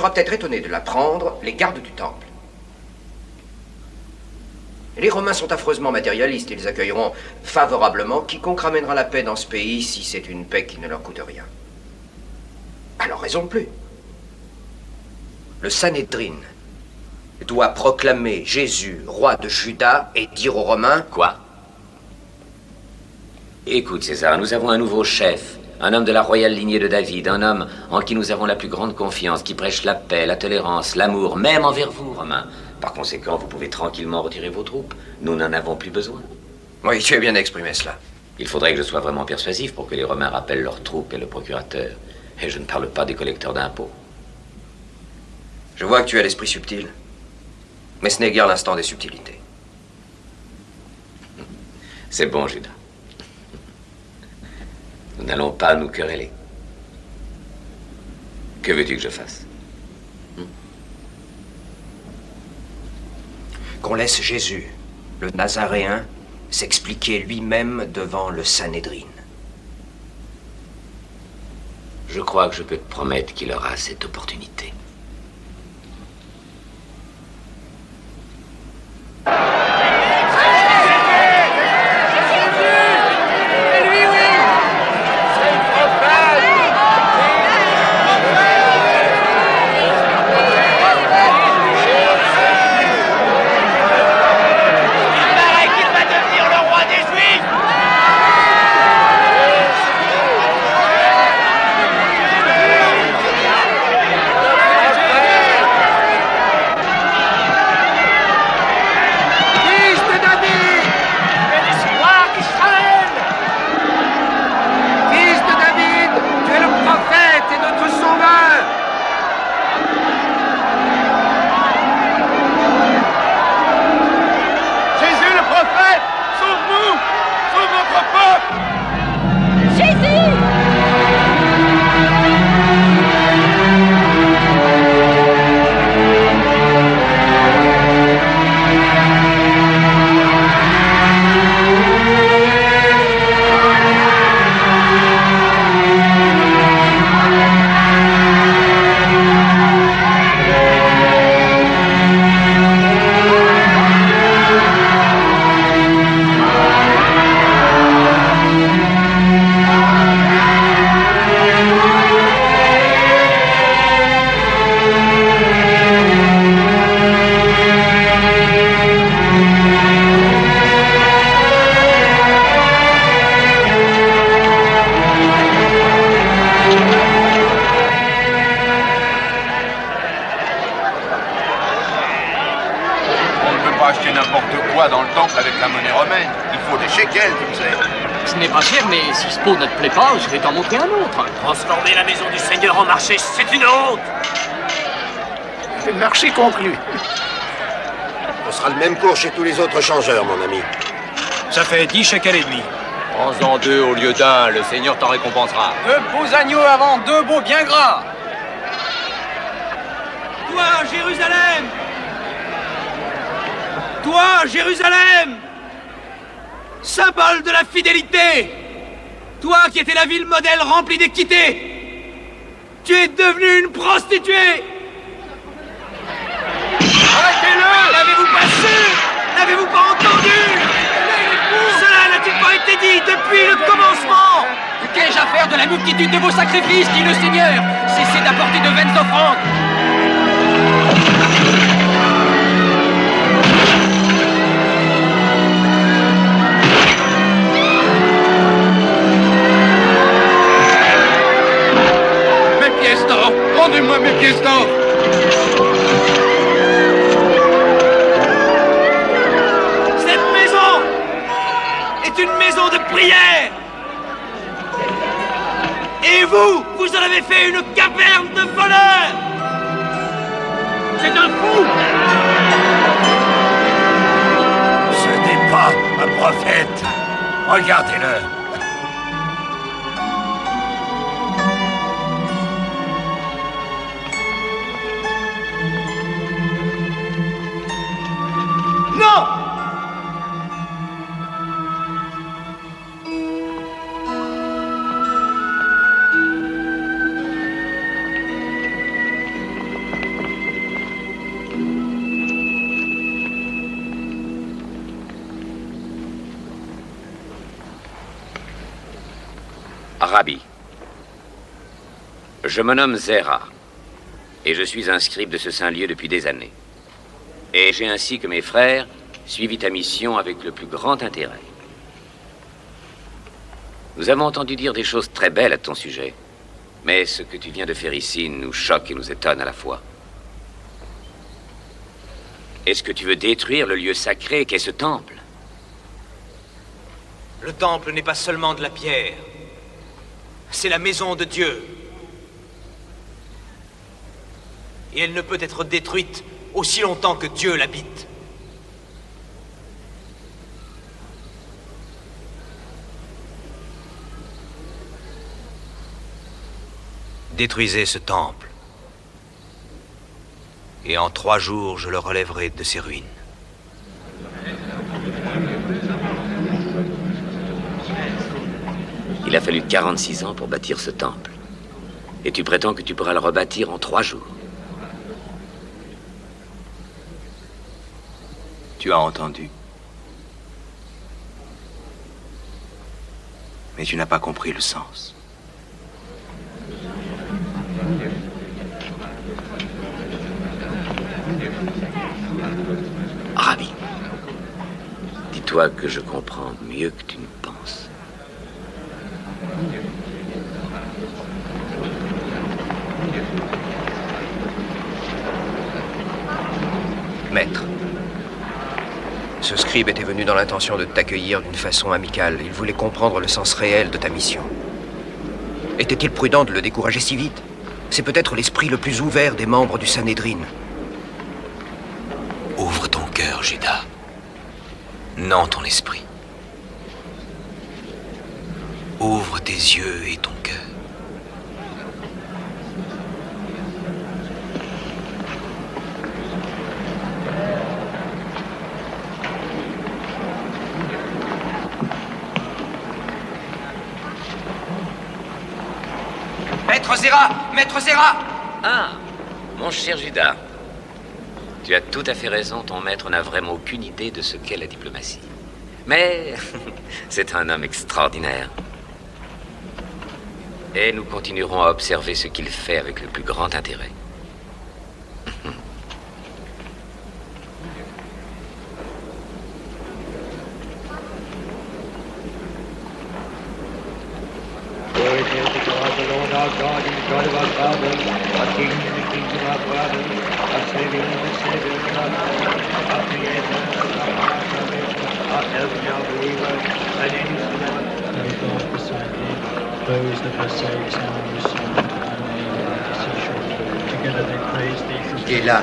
sera peut-être étonné de l'apprendre, les gardes du temple. Les Romains sont affreusement matérialistes. Ils accueilleront favorablement quiconque ramènera la paix dans ce pays si c'est une paix qui ne leur coûte rien. Alors raison de plus. Le Sanhédrin doit proclamer Jésus roi de Juda et dire aux Romains... Quoi? Écoute, César, nous avons un nouveau chef, un homme de la royale lignée de David, un homme en qui nous avons la plus grande confiance, qui prêche la paix, la tolérance, l'amour, même envers vous, Romains. Par conséquent, vous pouvez tranquillement retirer vos troupes. Nous n'en avons plus besoin. Oui, tu as bien exprimé cela. Il faudrait que je sois vraiment persuasif pour que les Romains rappellent leurs troupes et le procurateur. Et je ne parle pas des collecteurs d'impôts. Je vois que tu as l'esprit subtil. Mais ce n'est guère l'instant des subtilités. C'est bon, Judas. Nous n'allons pas nous quereller. Que veux-tu que je fasse? Qu'on laisse Jésus, le Nazaréen, s'expliquer lui-même devant le Sanhédrin. Je crois que je peux te promettre qu'il aura cette opportunité. Ne te plaît pas, je vais t'en montrer un autre. Transformer la maison du Seigneur en marché, c'est une honte. Le marché conclu. Ce sera le même cours chez tous les autres changeurs, mon ami. Ça fait 10 shekels et demi. Prends-en 2 au lieu d'1, le Seigneur t'en récompensera. 2 beaux agneaux avant 2 beaux bien gras. Toi, Jérusalem! Toi, Jérusalem! Symbole de la fidélité! Toi qui étais la ville modèle remplie d'équité, tu es devenue une prostituée. Arrêtez-le! N'avez-vous pas su? N'avez-vous pas entendu? Cela n'a-t-il pas été dit depuis le commencement? Qu'ai-je à faire de la multitude de vos sacrifices, dit le Seigneur? Cessez d'apporter de vaines offrandes. Rendez-moi mes pièces d'or. Cette maison est une maison de prière. Et vous en avez fait une caverne de voleurs. C'est un fou. Ce n'est pas un prophète. Regardez-le. Non! Rabbi, je me nomme Zera, et je suis un scribe de ce saint lieu depuis des années. Et j'ai ainsi que mes frères suivi ta mission avec le plus grand intérêt. Nous avons entendu dire des choses très belles à ton sujet, mais ce que tu viens de faire ici nous choque et nous étonne à la fois. Est-ce que tu veux détruire le lieu sacré qu'est ce temple? Le temple n'est pas seulement de la pierre. C'est la maison de Dieu. Et elle ne peut être détruite aussi longtemps que Dieu l'habite. Détruisez ce temple. Et en 3 jours, je le relèverai de ses ruines. Il a fallu 46 ans pour bâtir ce temple. Et tu prétends que tu pourras le rebâtir en 3 jours. Tu as entendu. Mais tu n'as pas compris le sens. Rabbi, dis-toi que je comprends mieux que tu ne penses. Maître, ce scribe était venu dans l'intention de t'accueillir d'une façon amicale. Il voulait comprendre le sens réel de ta mission. Était-il prudent de le décourager si vite? C'est peut-être l'esprit le plus ouvert des membres du Sanhédrin. Ouvre ton cœur, Judas. Non ton esprit. Ouvre tes yeux et ton cœur. Maître Zera! Maître Zera! Ah, mon cher Judas, tu as tout à fait raison, ton maître n'a vraiment aucune idée de ce qu'est la diplomatie. Mais c'est un homme extraordinaire. Et nous continuerons à observer ce qu'il fait avec le plus grand intérêt. Il est là.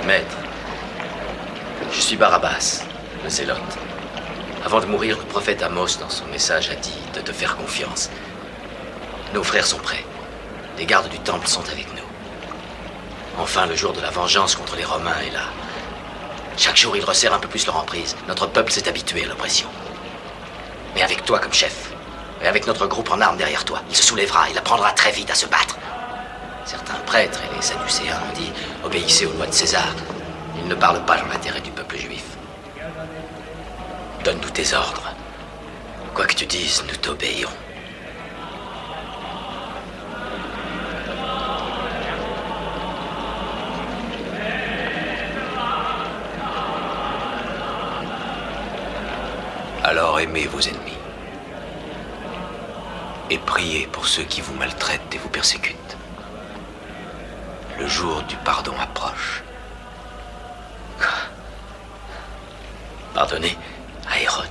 Maître, je suis Barabbas, le zélote. Avant de mourir, le prophète Amos, dans son message, a dit de te faire confiance. Nos frères sont prêts. Les gardes du temple sont avec nous. Enfin, le jour de la vengeance contre les Romains est là. Chaque jour, ils resserrent un peu plus leur emprise. Notre peuple s'est habitué à l'oppression. Mais avec toi comme chef, et avec notre groupe en armes derrière toi, il se soulèvera, il apprendra très vite à se battre. Certains prêtres et les Sadducéens ont dit « Obéissez aux lois de César ». Ils ne parlent pas dans l'intérêt du peuple juif. Donne-nous tes ordres. Quoi que tu dises, nous t'obéirons. Alors aimez vos ennemis. Et priez pour ceux qui vous maltraitent et vous persécutent. Le jour du pardon approche. Pardonnez à Hérode.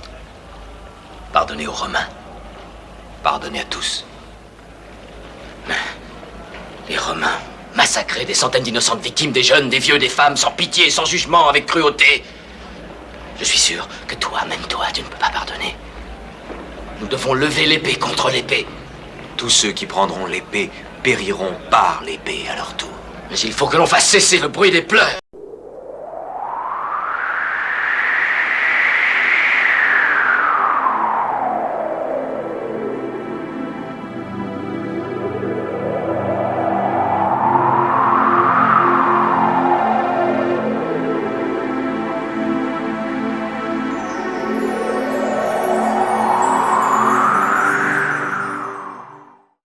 Pardonnez aux Romains. Pardonnez à tous. Les Romains massacraient des centaines d'innocentes victimes, des jeunes, des vieux, des femmes, sans pitié, sans jugement, avec cruauté. Je suis sûr que toi, même toi, tu ne peux pas pardonner. Nous devons lever l'épée contre l'épée. Tous ceux qui prendront l'épée périront par l'épée à leur tour. Mais il faut que l'on fasse cesser le bruit des pleurs.